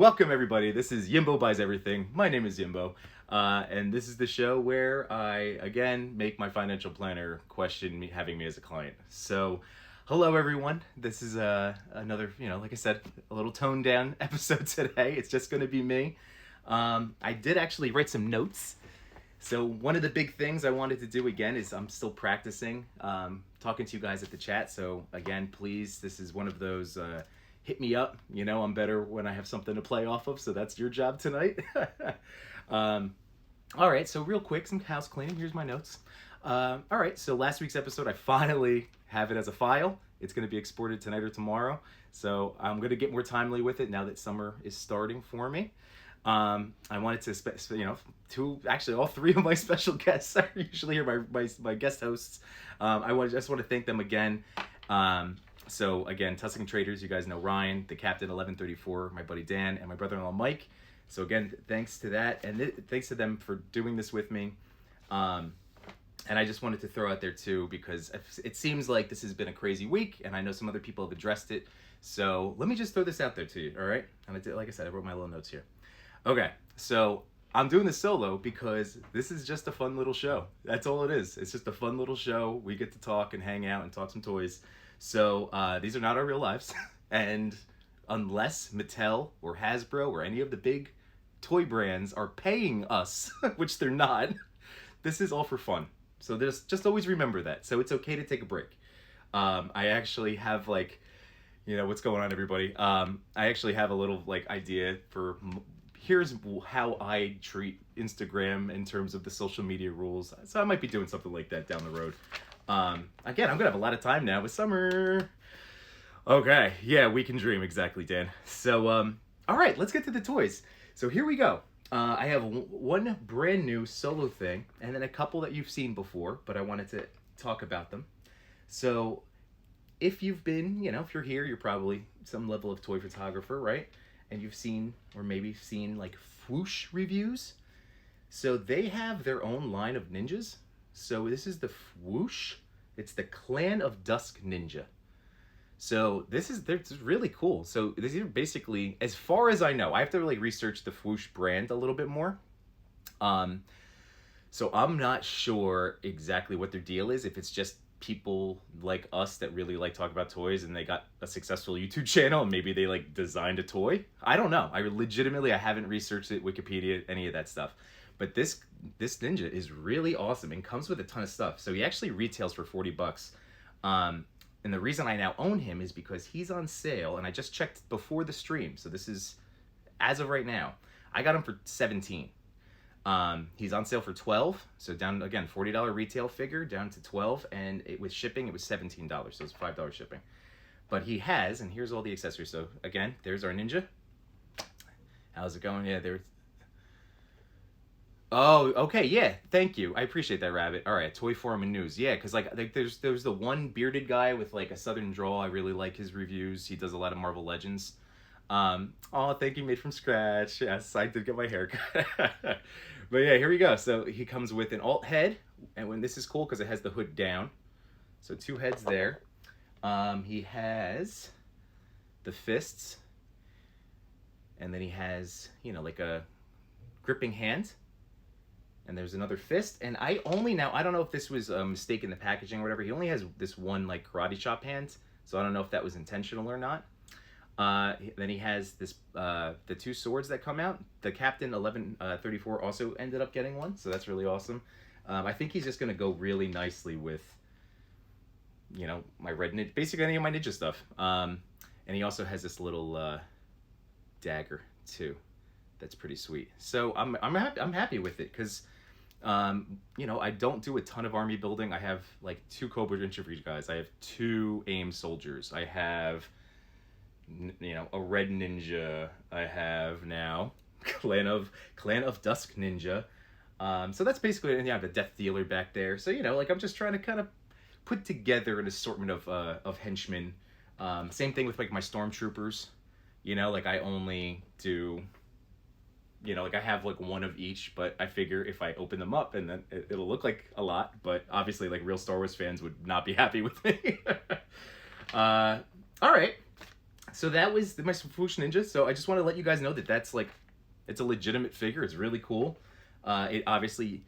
Welcome everybody, this is Yimbo Buys Everything. My name is Yimbo, and this is the show where I, again, make my financial planner question having me as a client. So, hello everyone, this is another, like I said, a little toned down episode today. It's just going to be me. I did actually write some notes. So one of the big things I wanted to do again is I'm still practicing talking to you guys at the chat. So again, please, this is one of those hit me up. I'm better when I have something to play off of. So that's your job tonight. All right. So real quick, some house cleaning. Here's my notes. All right. So last week's episode, I finally have it as a file. It's going to be exported tonight or tomorrow. So I'm going to get more timely with it now that summer is starting for me. I wanted to, actually all three of my special guests are usually here, my guest hosts. Just want to thank them again. So again, Tuscan Traders, you guys know Ryan, the Captain 1134, my buddy Dan, and my brother-in-law Mike. So again, thanks to that, and thanks to them for doing this with me. And I just wanted to throw out there too, because it seems like this has been a crazy week, and I know some other people have addressed it. So let me just throw this out there to you, all right? And like I said, I wrote my little notes here. Okay, so I'm doing this solo because this is just a fun little show. That's all it is. It's just a fun little show. We get to talk and hang out and talk some toys. So these are not our real lives. And unless Mattel or Hasbro or any of the big toy brands are paying us, which they're not, this is all for fun. So just always remember that. So it's okay to take a break. I actually have what's going on, everybody? I actually have a little idea for... Here's how I treat Instagram in terms of the social media rules. So I might be doing something like that down the road. Again, I'm gonna have a lot of time now with summer. Okay, yeah, we can dream, exactly, Dan. So, all right, let's get to the toys. So here we go. I have one brand new solo thing, and then a couple that you've seen before, but I wanted to talk about them. So, if you've been, if you're here, you're probably some level of toy photographer, right? And you've seen, or maybe seen, Whoosh reviews. So they have their own line of ninjas. So this is the Whoosh. It's the Clan of Dusk Ninja. So they're really cool. So these are basically, as far as I know, I have to research the Whoosh brand a little bit more. So I'm not sure exactly what their deal is, if it's just people like us that really talk about toys and they got a successful YouTube channel and maybe they designed a toy. I don't know. I haven't researched it, Wikipedia, any of that stuff. But this ninja is really awesome and comes with a ton of stuff. So he actually retails for $40. And the reason I now own him is because he's on sale, and I just checked before the stream. So this is as of right now. I got him for $17. He's on sale for $12, so down again, $40 retail figure down to $12, and with shipping it was $17, so it's $5 shipping. But he has, and here's all the accessories. So again, there's our ninja. How's it going? Yeah, there. Oh, okay, yeah, thank you. I appreciate that, Rabbit. All right, Toy Forum and News. Yeah, because there's the one bearded guy with a southern drawl. I really like his reviews. He does a lot of Marvel Legends. Oh, thank you, made from scratch. Yes, I did get my hair cut. But yeah, here we go. So he comes with an alt head, and when this is cool because it has the hood down. So two heads there. He has the fists, and then he has, a gripping hand. And there's another fist, and I don't know if this was a mistake in the packaging or whatever. He only has this one karate chop hand, so I don't know if that was intentional or not. Then he has this the two swords that come out. The Captain 1134 also ended up getting one, so that's really awesome. I think he's just gonna go really nicely with, my red ninja, basically any of my ninja stuff. And he also has this little dagger too. That's pretty sweet. So I'm happy with it because, I don't do a ton of army building. I have two Cobra Infantry guys. I have two AIM soldiers. I have, a red ninja. I have now Clan of Dusk Ninja. So that's basically, and I have a Death Dealer back there. So I'm just trying to kind of put together an assortment of henchmen. Same thing with my Stormtroopers. I only do. I have one of each, but I figure if I open them up and then it'll look like a lot, but obviously real Star Wars fans would not be happy with me. All right. So that was my Swoosh Ninja. So I just want to let you guys know that that's like, it's a legitimate figure. It's really cool. It obviously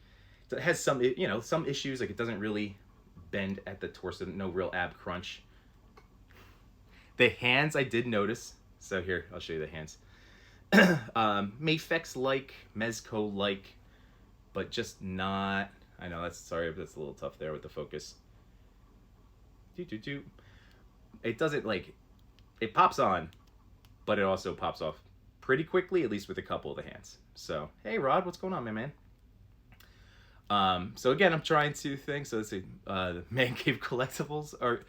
has some, some issues. Like it doesn't really bend at the torso. No real ab crunch. The hands I did notice. So here, I'll show you the hands. Mafex-like, Mezco-like, but just not. I know that's a little tough there with the focus. It doesn't like, it pops on, but it also pops off pretty quickly, at least with a couple of the hands. So, hey Rod, what's going on, my man? So again, I'm trying to think. So let's see, the Man Cave Collectibles, or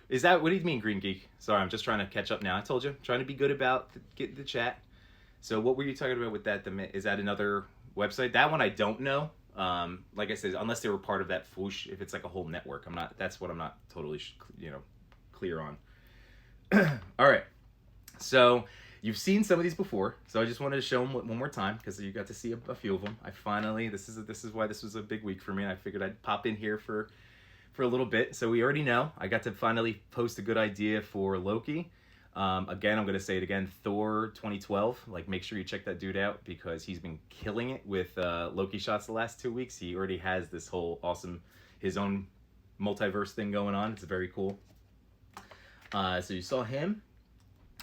is that, what do you mean, Green Geek? Sorry, I'm just trying to catch up now. I told you, I'm trying to be good about getting the chat. So what were you talking about with that? Is that another website? That one I don't know. Like I said, unless they were part of that Fwoosh, if it's like a whole network, that's what I'm not totally, clear on. All right. So you've seen some of these before, so I just wanted to show them one more time because you got to see a few of them. I finally, this is why this was a big week for me. And I figured I'd pop in here for a little bit. So we already know I got to finally post a good idea for Loki. Again, I'm going to say it again, Thor 2012. Like, make sure you check that dude out because he's been killing it with Loki shots the last 2 weeks. He already has this whole awesome, his own multiverse thing going on. It's very cool. So you saw him.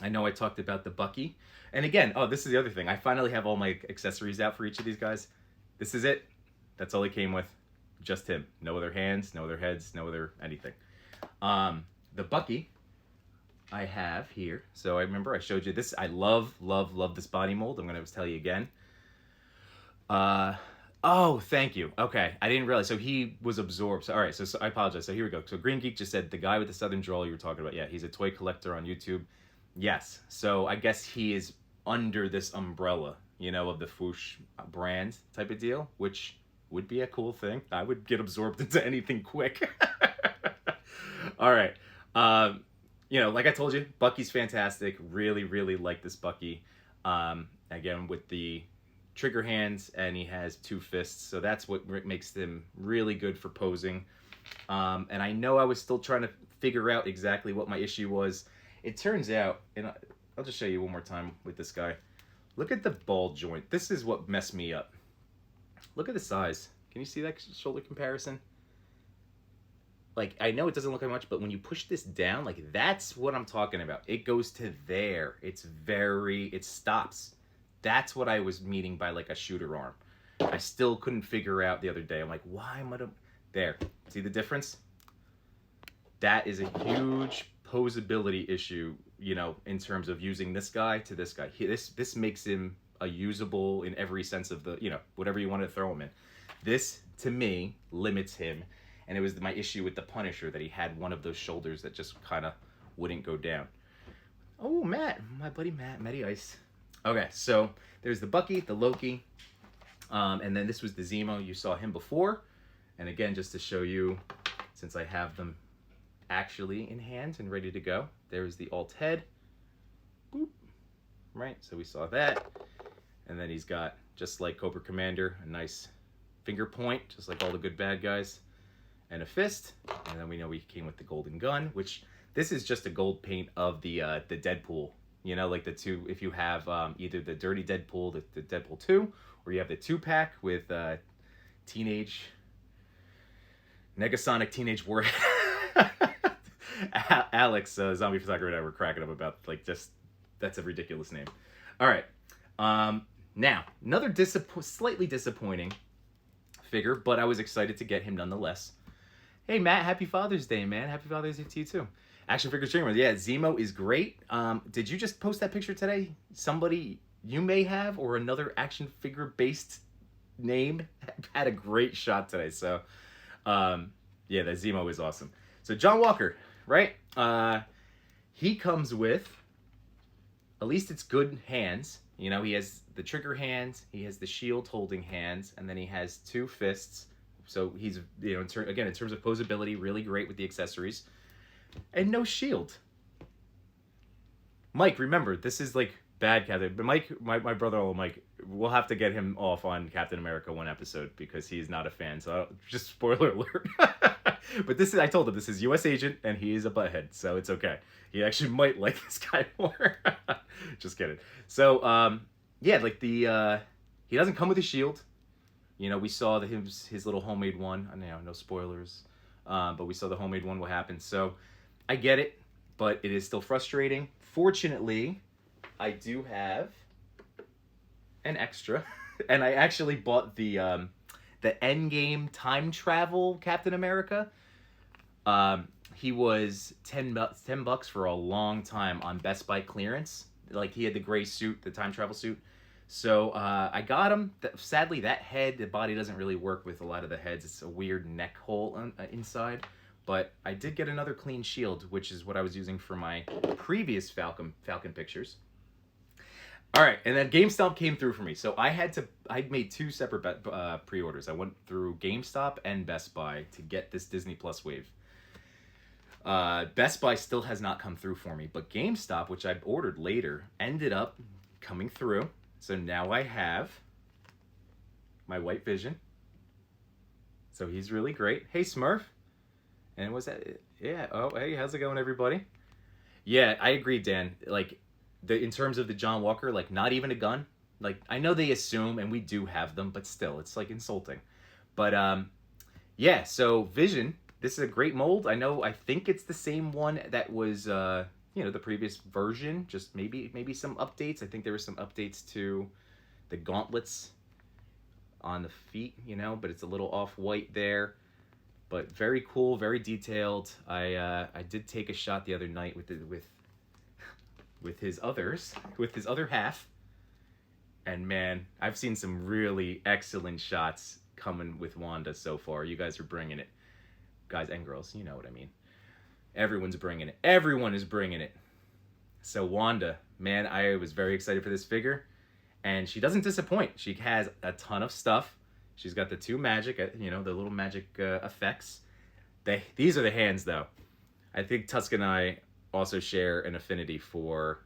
I know I talked about the Bucky. And again, this is the other thing. I finally have all my accessories out for each of these guys. This is it. That's all he came with. Just him. No other hands, no other heads, no other anything. The Bucky I have here. So I remember I showed you this. I love this body mold. I'm going to tell you again. Oh, thank you. Okay, I didn't realize. So he was absorbed. So, all right, so I apologize. So here we go. So Green Geek just said the guy with the southern drawl you were talking about. Yeah, he's a toy collector on YouTube. Yes. So I guess he is under this umbrella, of the Fwoosh brand type of deal, which would be a cool thing. I would get absorbed into anything quick. All right. Like I told you, Bucky's fantastic. Really, really like this Bucky. Again, with the trigger hands, and he has 2 fists, so that's what makes them really good for posing. And I know I was still trying to figure out exactly what my issue was. It turns out, and I'll just show you one more time with this guy. Look at the ball joint. This is what messed me up. Look at the size. Can you see that shoulder comparison? Like, I know it doesn't look like much, but when you push this down, like, that's what I'm talking about. It goes to there. It stops. That's what I was meaning by, like, a shooter arm. I still couldn't figure out the other day. I'm like, why am I... There. See the difference? That is a huge posability issue, in terms of using this guy to this guy. This makes him a usable in every sense of the, whatever you want to throw him in. This, to me, limits him. And it was my issue with the Punisher, that he had one of those shoulders that just kind of wouldn't go down. Oh, Matt. My buddy Matt. Matty Ice. Okay, so there's the Bucky, the Loki. And then this was the Zemo. You saw him before. And again, just to show you, since I have them actually in hand and ready to go, there's the alt head. Boop. Right, so we saw that. And then he's got, just like Cobra Commander, a nice finger point, just like all the good bad guys. And a fist, and then we know we came with the golden gun, which this is just a gold paint of the Deadpool. Like the two, if you have either the Dirty Deadpool, the Deadpool 2, or you have the 2-pack with Negasonic Teenage Warhead. Alex, Zombie Photographer, and I were cracking up about, like, just, that's a ridiculous name. All right. Now, another slightly disappointing figure, but I was excited to get him nonetheless. Hey, Matt, happy Father's Day, man. Happy Father's Day to you, too. Action Figure Streamer. Yeah, Zemo is great. Did you just post that picture today? Somebody you may have, or another action figure-based name, had a great shot today. So, yeah, that Zemo is awesome. So, John Walker, right? He comes with, at least it's good hands. He has the trigger hands, he has the shield holding hands, and then he has 2 fists. So he's, in terms of posability, really great with the accessories. And no shield. Mike, remember, this is like bad Captain. But Mike, my brother-in-law Mike, we'll have to get him off on Captain America one episode because he's not a fan. So just spoiler alert. But this is, I told him, this is U.S. agent, and he is a butthead, so it's okay. He actually might like this guy more. Just kidding. So, yeah, like he doesn't come with a shield. You know, we saw his little homemade one. I know, no spoilers, but we saw the homemade one. What happened? So, I get it, but it is still frustrating. Fortunately, I do have an extra, and I actually bought the Endgame time travel Captain America. He was $10 for a long time on Best Buy clearance. Like, he had the gray suit, the time travel suit. So I got him. Sadly, that head, the body doesn't really work with a lot of the heads. It's a weird neck hole inside. But I did get another clean shield, which is what I was using for my previous Falcon pictures. All right, and then GameStop came through for me. So I made two separate pre-orders. I went through GameStop and Best Buy to get this Disney Plus wave. Best Buy still has not come through for me, but GameStop, which I ordered later, ended up coming through. So now I have my White Vision. So he's really great. Hey, Smurf. And was that, yeah, oh, hey, how's it going, everybody? Yeah, I agree, Dan. Like, in terms of the John Walker, like, not even a gun. Like, I know they assume, and we do have them, but still, it's, like, insulting. But, yeah, so Vision, this is a great mold. I think it's the same one that was, you know, the previous version. Just maybe some updates. I think there were some updates to the gauntlets on the feet, you know, but it's a little off-white there. But very cool, very detailed. I did take a shot the other night with his other half. And man, I've seen some really excellent shots coming with Wanda so far. You guys are bringing it. Guys and girls, you know what I mean. Everyone's bringing it. Everyone is bringing it. So Wanda, man, I was very excited for this figure. And she doesn't disappoint. She has a ton of stuff. She's got the two magic, you know, the little magic effects. These are the hands, though. I think Tusk and I also share an affinity for,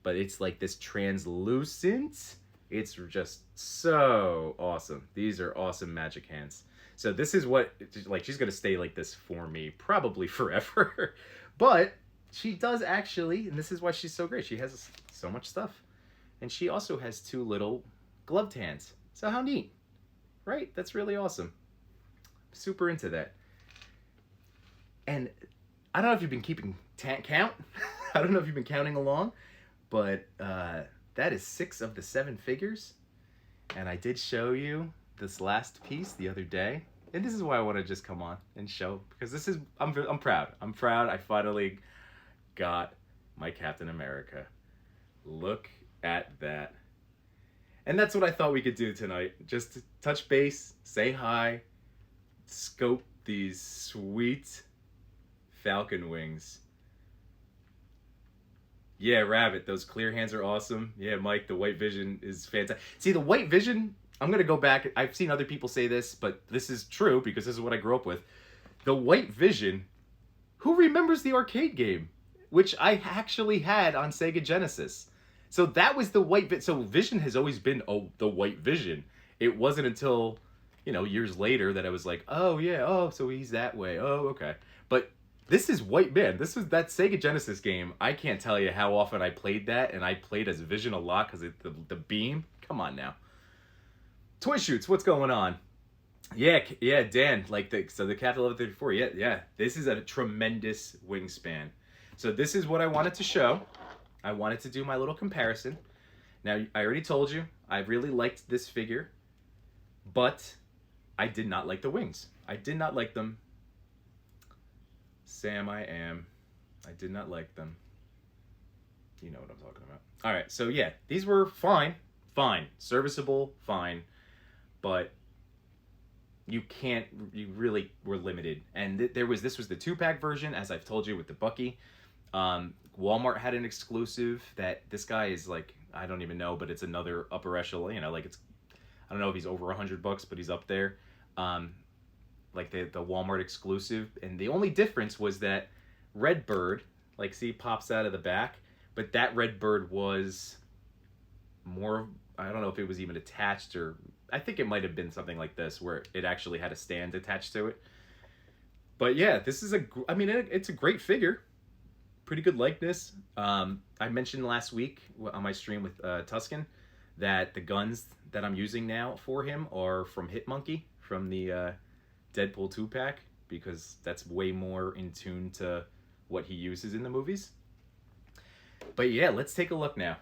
but it's like this translucent. It's just so awesome. These are awesome magic hands. So this is what, like, she's going to stay like this for me probably forever. But she does actually, and this is why she's so great. She has so much stuff. And she also has two little gloved hands. So how neat, right? That's really awesome. Super into that. And I don't know if you've been keeping count. I don't know if you've been counting along. But that is 6 of the 7 figures. And I did show you this last piece the other day. And this is why I want to just come on and show. Because this is, I'm proud. I'm proud I finally got my Captain America. Look at that. And that's what I thought we could do tonight. Just to touch base, say hi, scope these sweet Falcon wings. Yeah, Rabbit, those clear hands are awesome. Yeah, Mike, the White Vision is fantastic. See, the White Vision, I'm going to go back. I've seen other people say this, but this is true because this is what I grew up with. The White Vision, who remembers the arcade game? Which I actually had on Sega Genesis. So that was the White Vision. So Vision has always been the White Vision. It wasn't until, you know, years later that I was like, oh yeah, oh, so he's that way. Oh, okay. But this is White Man. This was that Sega Genesis game. I can't tell you how often I played that, and I played as Vision a lot because the beam. Come on now. Toy Shoots, what's going on? Yeah, Dan. Like the Cat 1134. Yeah. This is a tremendous wingspan. So this is what I wanted to show. I wanted to do my little comparison. Now, I already told you, I really liked this figure, but I did not like the wings. I did not like them. Sam, I did not like them. You know what I'm talking about. All right, so yeah, these were fine. Serviceable, fine. But you really were limited. And this was the 2-pack version, as I've told you, with the Bucky. Walmart had an exclusive that this guy is like, I don't even know, but it's another upper echelon, you know, like it's, I don't know if he's over $100, but he's up there. Like the Walmart exclusive. And the only difference was that Redbird, like, see, pops out of the back, but that Redbird was more, I don't know if it was even attached, or I think it might have been something like this where it actually had a stand attached to it. But yeah, this is I mean, it's a great figure. Pretty good likeness. I mentioned last week on my stream with Tuscan that the guns that I'm using now for him are from Hitmonkey, from the Deadpool 2-pack, because that's way more in tune to what he uses in the movies. But yeah, let's take a look now.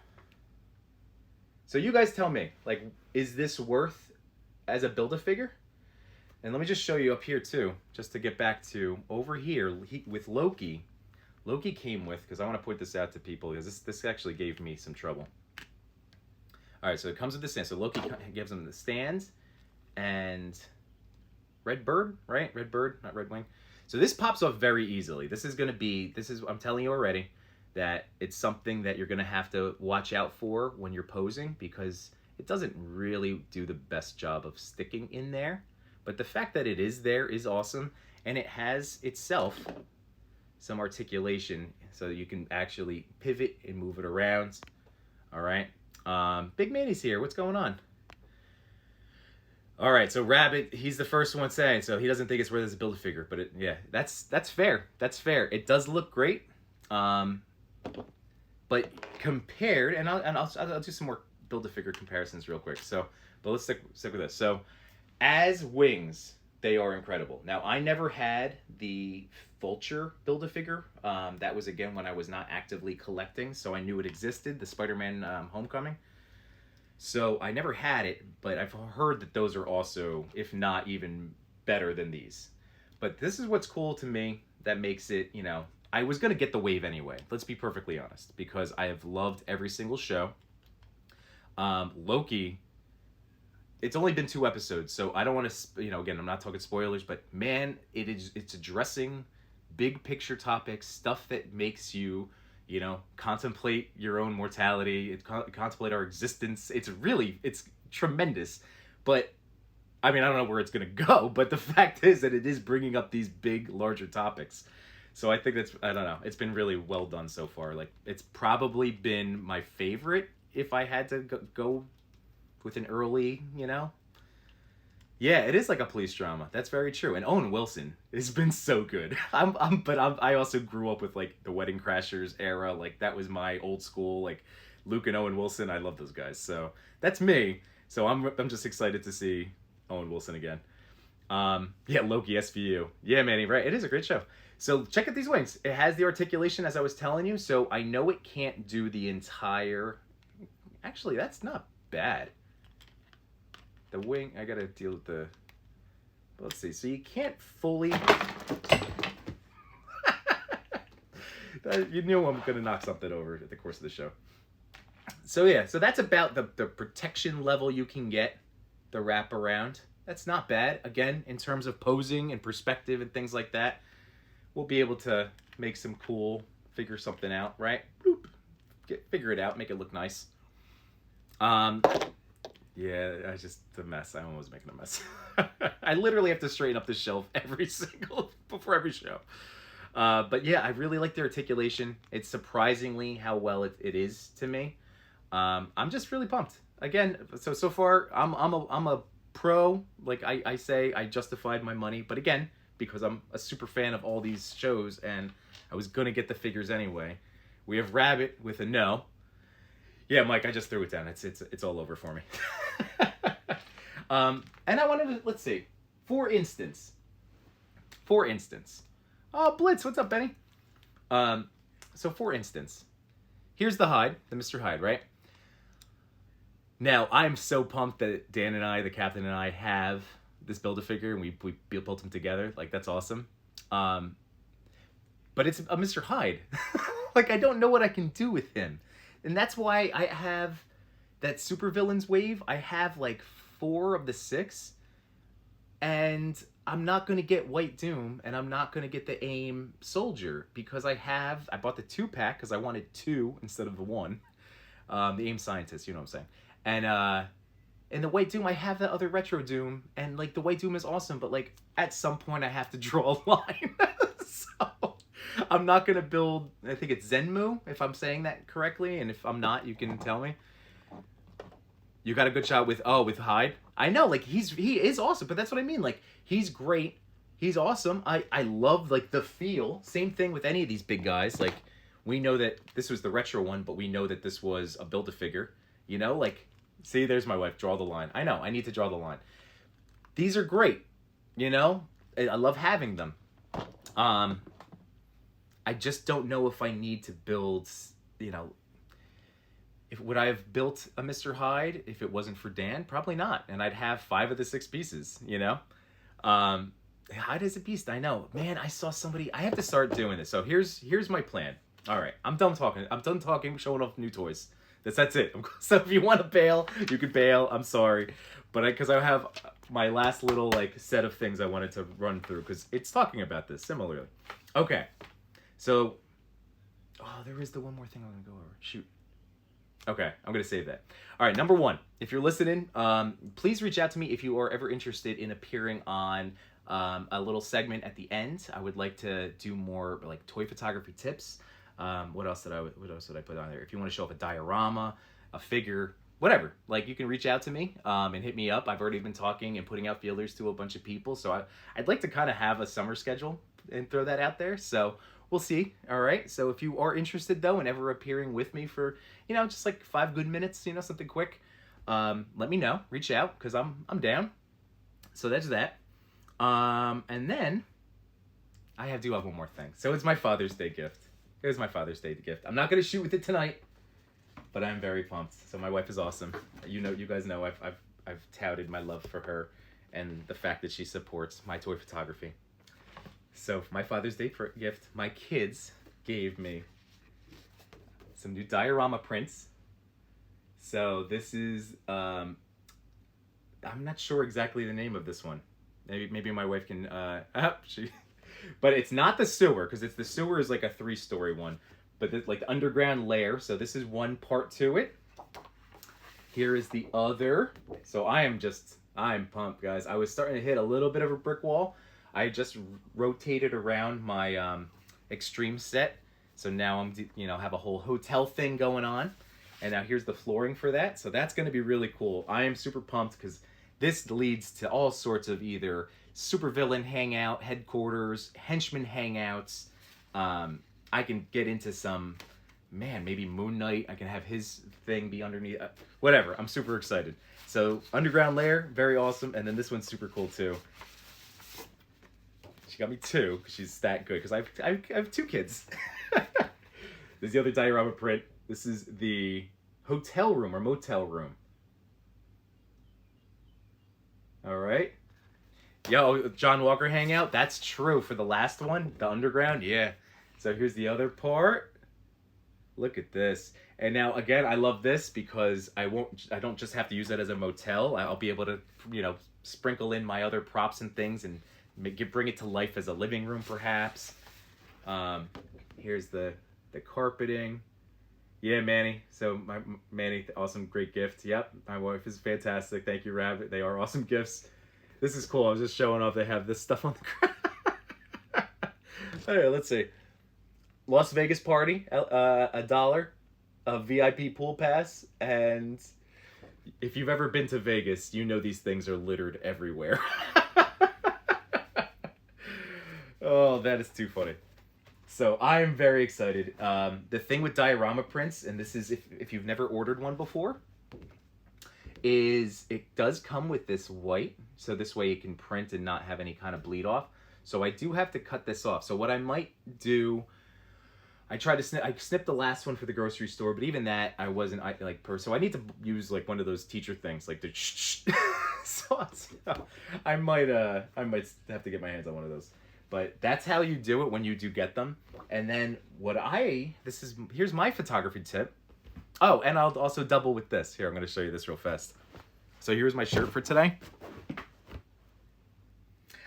So you guys tell me, like, is this worth as a Build-A-Figure? And let me just show you up here too, just to get back to over here with Loki. Loki came with, because I want to point this out to people, because this actually gave me some trouble. All right, so it comes with the stand. So Loki gives him the stand and Red Bird, right? Red Bird, not Red Wing. So this pops off very easily. I'm telling you already, that it's something that you're going to have to watch out for when you're posing, because it doesn't really do the best job of sticking in there. But the fact that it is there is awesome, and it has itself some articulation so that you can actually pivot and move it around. All right. Big Manny's here. What's going on? All right, so Rabbit, he's the first one saying, so he doesn't think it's worth as a Build-A-Figure, but yeah, that's fair. That's fair. It does look great. But compared, and I'll do some more Build-A-Figure comparisons real quick. So, but let's stick with this. So, as wings, they are incredible. Now, I never had the Vulture Build-A-Figure. That was, again, when I was not actively collecting, so I knew it existed, the Spider-Man Homecoming. So I never had it, but I've heard that those are also, if not even better than these. But this is what's cool to me that makes it, you know, I was going to get the wave anyway. Let's be perfectly honest, because I have loved every single show. Loki, it's only been 2 episodes, so I don't want to, you know, again, I'm not talking spoilers, but man, it's addressing big picture topics, stuff that makes you, you know, contemplate your own mortality, contemplate our existence. It's tremendous. But, I mean, I don't know where it's going to go, but the fact is that it is bringing up these big, larger topics. So I think I don't know, it's been really well done so far. Like, it's probably been my favorite if I had to go with an early, you know. Yeah, it is like a police drama. That's very true. And Owen Wilson has been so good. I also grew up with like the Wedding Crashers era. Like that was my old school. Like Luke and Owen Wilson. I love those guys. So that's me. So I'm just excited to see Owen Wilson again. Yeah, Loki SVU. Yeah, Manny. Right. It is a great show. So check out these wings. It has the articulation as I was telling you. So I know it can't do the entire. Actually, that's not bad. The wing, I gotta deal with the, let's see, so you can't fully, you knew I'm gonna knock something over at the course of the show. So yeah, so that's about the protection level you can get, the wraparound. That's not bad. Again, in terms of posing and perspective and things like that, we'll be able to make some cool, figure something out, right? Boop. Figure it out, make it look nice. Yeah, a mess. I'm always making a mess. I literally have to straighten up the shelf before every show. But yeah, I really like the articulation. It's surprisingly how well it is to me. I'm just really pumped. Again, so far I'm a pro. Like I say, I justified my money. But again, because I'm a super fan of all these shows and I was gonna get the figures anyway. We have Rabbit with a no. Yeah, Mike, I just threw it down. It's all over for me. And I wanted to, let's see. For instance. Oh, Blitz, what's up, Benny? So for instance, here's the Hyde, the Mr. Hyde, right? Now, I'm so pumped that Dan and I, the captain and I, have this Build-A-Figure, and we built them together. Like, that's awesome. But it's a Mr. Hyde. Like, I don't know what I can do with him. And that's why I have that supervillains wave. I have like 4 of the 6. And I'm not going to get White Doom. And I'm not going to get the AIM Soldier. Because I bought the 2-pack because I wanted 2 instead of the 1. The AIM Scientist, you know what I'm saying. And in the White Doom, I have the other Retro Doom. And like the White Doom is awesome. But like at some point I have to draw a line. So I'm not going to build, I think it's Zemo, if I'm saying that correctly. And if I'm not, you can tell me. You got a good shot with Hyde. I know, like, he is awesome, but that's what I mean. Like, he's great he's awesome. I love like the feel. Same thing with any of these big guys. Like we know that this was the retro one, but we know that this was a Build-A-Figure. You know, like see, there's my wife. Draw the line. I know. I need to draw the line. These are great. You know, I love having them. I just don't know if I need to build. You know, if would I have built a Mr. Hyde if it wasn't for Dan? Probably not. And I'd have 5 of the 6 pieces. You know. Hyde is a beast. I know, man. I saw somebody. I have to start doing this. So here's my plan. All right, I'm done talking. I'm done talking. Showing off new toys. That's it. So if you want to bail, you can bail. I'm sorry, but because I have my last little like set of things I wanted to run through because it's talking about this similarly. Okay, so there is the one more thing I'm gonna go over. Shoot. Okay, I'm gonna save that. All right, number 1. If you're listening, please reach out to me if you are ever interested in appearing on a little segment at the end. I would like to do more like toy photography tips. What else did I put on there? If you want to show off a diorama, a figure, whatever, like you can reach out to me and hit me up. I've already been talking and putting out feelers to a bunch of people, so I'd like to kind of have a summer schedule and throw that out there. So we'll see. All right. So if you are interested though in ever appearing with me for just like 5 good minutes, something quick, let me know. Reach out because I'm down. So that's that. And then I do have one more thing. So it's my Father's Day gift. Here's my Father's Day gift. I'm not gonna shoot with it tonight, but I'm very pumped. So my wife is awesome. You guys know I've touted my love for her and the fact that she supports my toy photography. So for my Father's Day gift, my kids gave me some new diorama prints. So this is I'm not sure exactly the name of this one. Maybe my wife can but it's not the sewer, because the sewer is like a 3-story one. But like the underground lair. So this is one part to it. Here is the other. So I'm pumped, guys. I was starting to hit a little bit of a brick wall. I just rotated around my extreme set. So now I'm have a whole hotel thing going on. And now here's the flooring for that. So that's going to be really cool. I am super pumped because this leads to all sorts of either supervillain hangout, headquarters, henchman hangouts. I can get into some, maybe Moon Knight. I can have his thing be underneath. Whatever. I'm super excited. So Underground Lair, very awesome. And then this one's super cool too. She got me 2 because she's that good. Because I have 2 kids. There's the other diorama print. This is the hotel room or motel room. All right. Yo, John Walker hangout. That's true for the last one, the underground. Yeah. So here's the other part. Look at this. And now again, I love this because I don't just have to use it as a motel. I'll be able to, sprinkle in my other props and things and bring it to life as a living room, perhaps. Here's the carpeting. Yeah, Manny. So Manny, awesome, great gift. Yep, my wife is fantastic. Thank you, Rabbit. They are awesome gifts. This is cool. I was just showing off. They have this stuff on the ground. All right, let's see. Las Vegas party, $1, a VIP pool pass, and if you've ever been to Vegas, you know these things are littered everywhere. Oh, that is too funny. So I'm very excited. The thing with diorama prints, and this is if you've never ordered one before, is it does come with this white, so this way it can print and not have any kind of bleed off. So I do have to cut this off. So what I might do, I snipped the last one for the grocery store, but even that so I need to use like one of those teacher things, like the so I might have to get my hands on one of those. But that's how you do it when you do get them. And then here's my photography tip. Oh, and I'll also double with this. Here, I'm going to show you this real fast. So here's my shirt for today.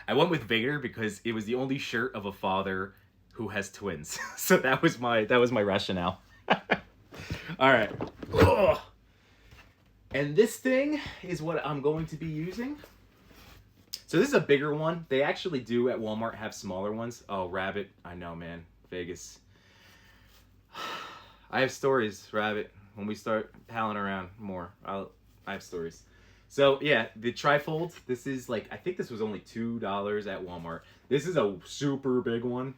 I went with Vader because it was the only shirt of a father who has twins. So that was my rationale. All right. Ugh. And this thing is what I'm going to be using. So this is a bigger one. They actually do at Walmart have smaller ones. Oh, Rabbit. I know, man. Vegas. I have stories, Rabbit. When we start palling around more, I have stories. So yeah, the trifold. This is like, I think this was only $2 at Walmart. This is a super big one,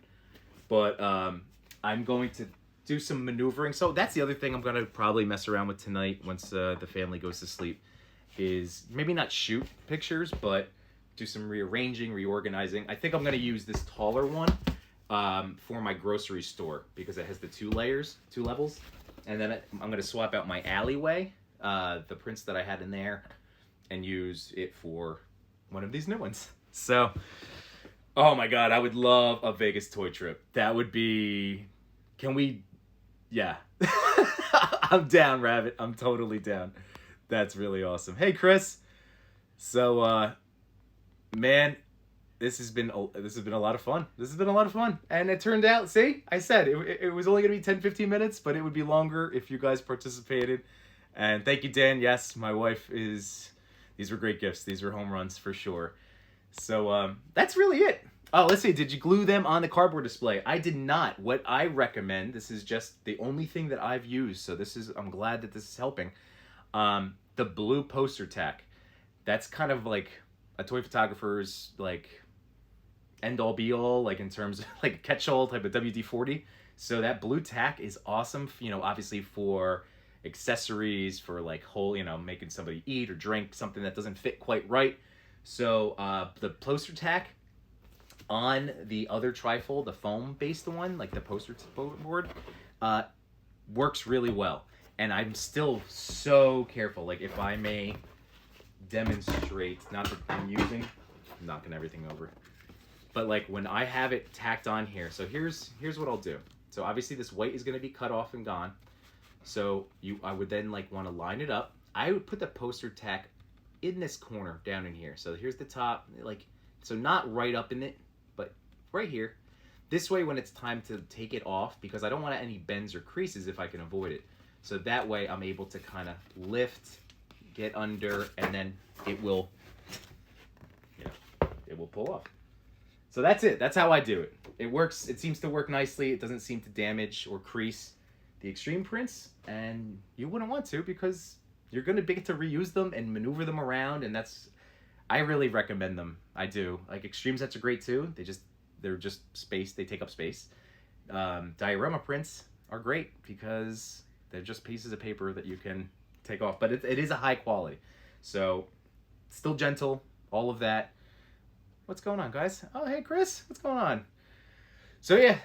but I'm going to do some maneuvering. So that's the other thing I'm gonna probably mess around with tonight once the family goes to sleep. Is maybe not shoot pictures, but do some rearranging, reorganizing. I think I'm gonna use this taller one for my grocery store because it has the 2 layers, 2 levels, and then I'm gonna swap out my alleyway, the prints that I had in there, and use it for one of these new ones. So, oh my God, I would love a Vegas toy trip. That would be, can we, yeah. I'm down, Rabbit. I'm totally down. That's really awesome. Hey, Chris. So, man, this has been a lot of fun. This has been a lot of fun. And it turned out, see, I said it was only going to be 10, 15 minutes, but it would be longer if you guys participated. And thank you, Dan. Yes, my wife is... These were great gifts. These were home runs for sure. So that's really it. Oh, let's see. Did you glue them on the cardboard display? I did not. What I recommend, this is just the only thing that I've used, so I'm glad that this is helping. The blue poster tack. That's kind of like a toy photographer's like end all be all, like in terms of like catch-all type of WD-40. So that blue tack is awesome, obviously for accessories, for like making somebody eat or drink something that doesn't fit quite right. So the poster tack on the other trifold, the foam based one, like the poster board, works really well. And I'm still so careful. Like if I may demonstrate, not that I'm knocking everything over, but like when I have it tacked on here. So here's what I'll do. So obviously this white is going to be cut off and gone. So I would then like want to line it up. I would put the poster tack in this corner down in here. So here's the top, so not right up in it, but right here. This way when it's time to take it off, because I don't want any bends or creases if I can avoid it. So that way I'm able to kind of lift, get under, and then it will pull off. So that's it. That's how I do it. It works. It seems to work nicely. It doesn't seem to damage or crease the extreme prints, and you wouldn't want to because you're going to get to reuse them and maneuver them around, and I really recommend them. I do. Like extreme sets are great too. They're just space. They take up space. Diorama prints are great because they're just pieces of paper that you can take off, but it is a high quality. So still gentle, all of that. What's going on, guys? Oh, hey, Chris. What's going on? So yeah,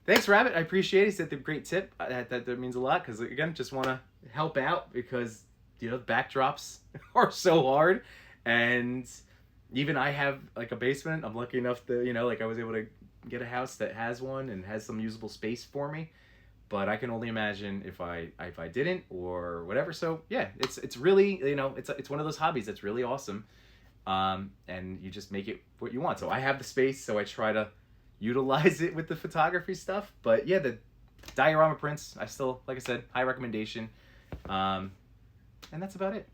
thanks, Rabbit. I appreciate it. He said the great tip. That means a lot because, again, just want to help out because, backdrops are so hard. And even I have, like, a basement. I'm lucky enough that, I was able to get a house that has one and has some usable space for me. But I can only imagine if I didn't or whatever. So, yeah, it's really, it's one of those hobbies that's really awesome. And you just make it what you want. So I have the space, so I try to utilize it with the photography stuff. But yeah, the diorama prints, I still, like I said, high recommendation. And that's about it.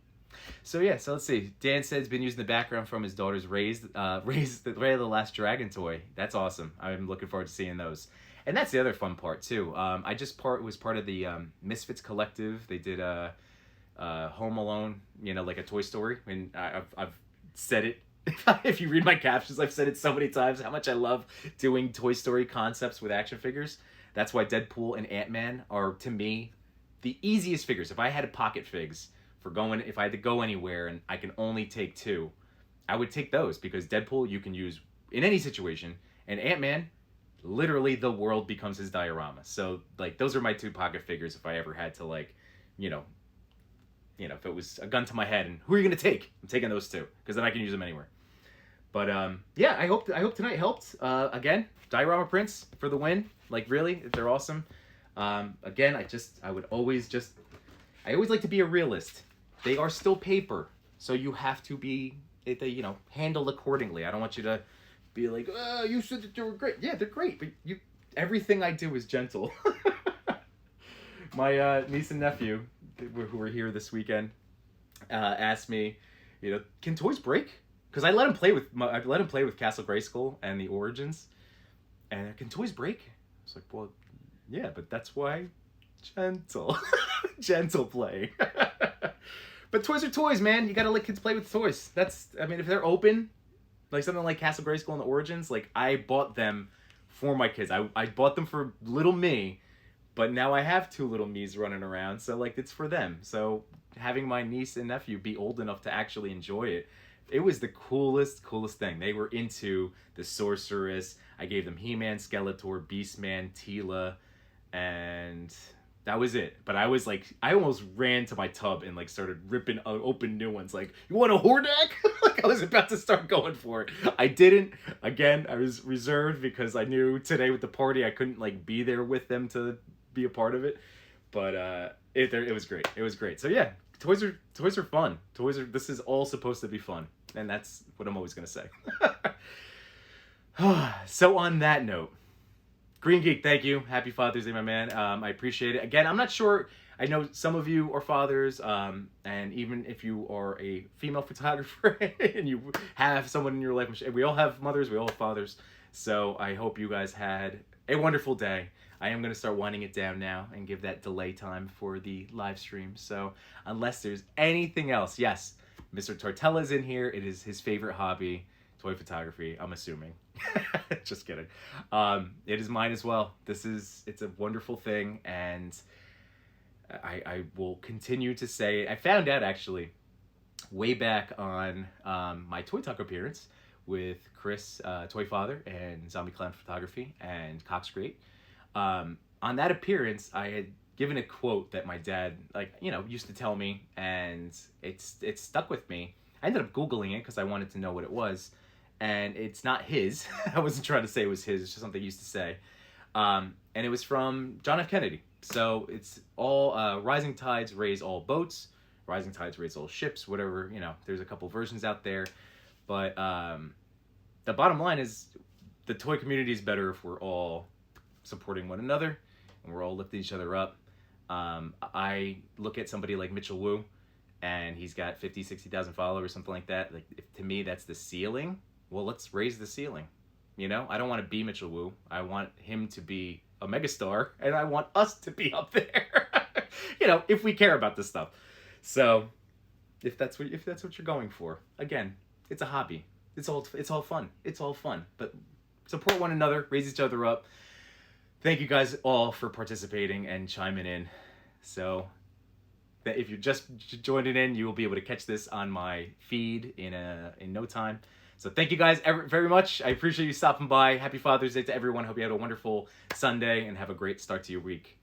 So yeah, so let's see. Dan said he's been using the background from his daughter's Ray the Last Dragon toy. That's awesome. I'm looking forward to seeing those. And that's the other fun part too. I was part of the Misfits Collective. They did Home Alone, like a Toy Story. And I've said it. If you read my captions, I've said it so many times how much I love doing Toy Story concepts with action figures. That's why Deadpool and Ant-Man are, to me, the easiest figures. If I had pocket figs if I had to go anywhere and I can only take 2, I would take those because Deadpool you can use in any situation, and Ant-Man, literally the world becomes his diorama. So like those are my 2 pocket figures if I ever had to if it was a gun to my head and who are you going to take? I'm taking those 2 because then I can use them anywhere. But yeah, I hope tonight helped. Again, diorama prints for the win. Like really, they're awesome. Again, I always like to be a realist. They are still paper, so you have to be handled accordingly. I don't want you to be like, oh, you said that they were great. Yeah, they're great, but everything I do is gentle. My niece and nephew, who were here this weekend, asked me, can toys break? Because I let him play with Castle Grayskull and the Origins, and can toys break? I was like, well, yeah, but that's why gentle, gentle play. But toys are toys, man. You gotta let kids play with toys. I mean, if they're open, like something like Castle Grayskull and the Origins, like I bought them for my kids. I bought them for little me, but now I have two little me's running around, so like it's for them. So having my niece and nephew be old enough to actually enjoy it, it was the coolest thing. They were into the Sorceress. I gave them He-Man, Skeletor, Beastman, Tila, and that was it. But I was like, I almost ran to my tub and like started ripping open new ones. Like, you want a Hordak? Like I was about to start going for it. I didn't. Again, I was reserved because I knew today with the party I couldn't like be there with them to be a part of it. But it was great. It was great. So yeah, toys are fun. This is all supposed to be fun, and that's what I'm always gonna say. So on that note, Green Geek, thank you. Happy Father's Day, my man. I appreciate it. Again, I'm not sure. I know some of you are fathers, and even if you are a female photographer and you have someone in your life, we all have mothers, we all have fathers. So I hope you guys had a wonderful day. I am going to start winding it down now and give that delay time for the live stream. So unless there's anything else, yes, Mr. Tortella's in here. It is his favorite hobby, toy photography, I'm assuming. Just kidding. It is mine as well. It's a wonderful thing, and I will continue to say, I found out actually way back on my Toy Talk appearance with Chris, Toy Father, and Zombie Clown Photography, and Cox Great. On that appearance, I had given a quote that my dad, used to tell me, and it's stuck with me. I ended up Googling it because I wanted to know what it was, and it's not his. I wasn't trying to say it was his, it's just something he used to say. And it was from John F. Kennedy. So it's all, rising tides raise all boats, rising tides raise all ships, whatever, there's a couple versions out there. But the bottom line is the toy community is better if we're all supporting one another and we're all lifting each other up. I look at somebody like Mitchell Wu, and he's got 50, 60,000 followers, something like that. Like, to me, that's the ceiling. Well, let's raise the ceiling. I don't want to be Mitchell Wu. I want him to be a megastar, and I want us to be up there. If we care about this stuff. So, if that's what you're going for, again, it's a hobby. It's all fun. It's all fun. But support one another, raise each other up. Thank you guys all for participating and chiming in. So, if you're just joining in, you will be able to catch this on my feed in no time. So thank you guys very much. I appreciate you stopping by. Happy Father's Day to everyone. Hope you had a wonderful Sunday and have a great start to your week.